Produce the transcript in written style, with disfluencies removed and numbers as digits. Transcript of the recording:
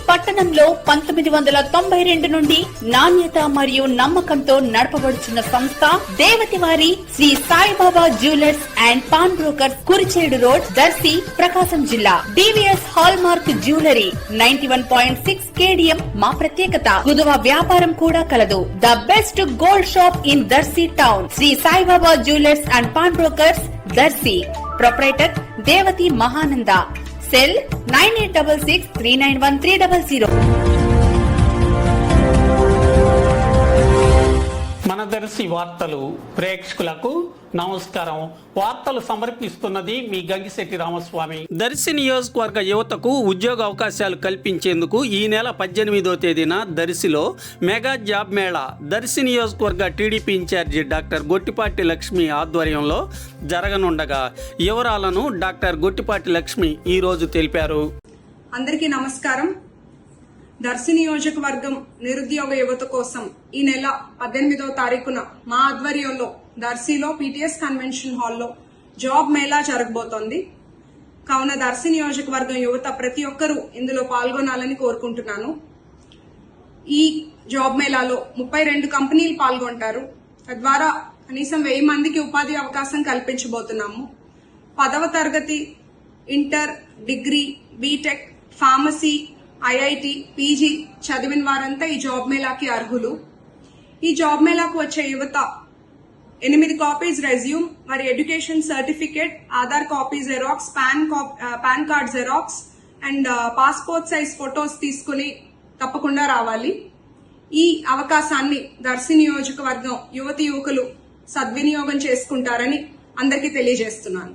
పట్టణంలో 1992 నుండి నాణ్యత మరియు నమ్మకంతో నడపబడుచున్న సంస్థ దేవతివారి Shri Saibaba jewellers and pawn brokers, Kurichedu road, Darsi, Prakasam జిల్లా. DVS hallmark jewellery 91.6 KDM మా ప్రత్యేకత. కుదువ వ్యాపారం కూడా కలదు. The best gold shop in Darsi town. Shri Saibaba jewellers and pawn brokers, Darsi. Proprietor Devathi Mahananda. Cell 9866391300. మన దర్శి వార్తలు ప్రేక్షకులకు నమస్కారం. వార్తలు సమర్పిస్తున్నది మీ గంగిశెట్టి రామస్వామి. దర్శి నియోజకవర్గ యువతకు ఉద్యోగ అవకాశాలు కల్పించేందుకు ఈ నెల 18వ తేదీన దర్శిలో మెగా జాబ్ మేళా దర్శి నియోజకవర్గ TDP incharge doctor Gottipati Lakshmi ఆధ్వర్యంలో జరగనుండగా వివరాలను డాక్టర్ గొట్టిపాటి లక్ష్మి ఈ రోజు తెలిపారు. అందరికీ నమస్కారం. దర్శి నియోజకవర్గం నిరుద్యోగ యువత కోసం ఈ నెల 18వ తారీఖున మా ఆధ్వర్యంలో దర్శిలో PTS కన్వెన్షన్ హాల్లో జాబ్ మేళా జరగబోతోంది. కావున దర్శి నియోజకవర్గం యువత ప్రతి ఒక్కరూ ఇందులో పాల్గొనాలని కోరుకుంటున్నాను. ఈ జాబ్ మేళాలో 32 కంపెనీలు పాల్గొంటారు. తద్వారా కనీసం 1000 మందికి ఉపాధి అవకాశం కల్పించబోతున్నాము. 10వ తరగతి, inter, degree, B Tech, pharmacy, IIT, PG చదివిన వారంతా ఈ జాబ్ మేళాకి అర్హులు. ఈ జాబ్ మేళాకు వచ్చే యువత 8 కాపీస్ రెజ్యూమ్, మరి education certificate, Aadhaar copy xerox, pan card xerox and passport size photos తీసుకుని తప్పకుండా రావాలి. ఈ అవకాశాన్ని దర్శి నియోజకవర్గం యువతి యువకులు సద్వినియోగం చేసుకుంటారని అందరికీ తెలియజేస్తున్నాను.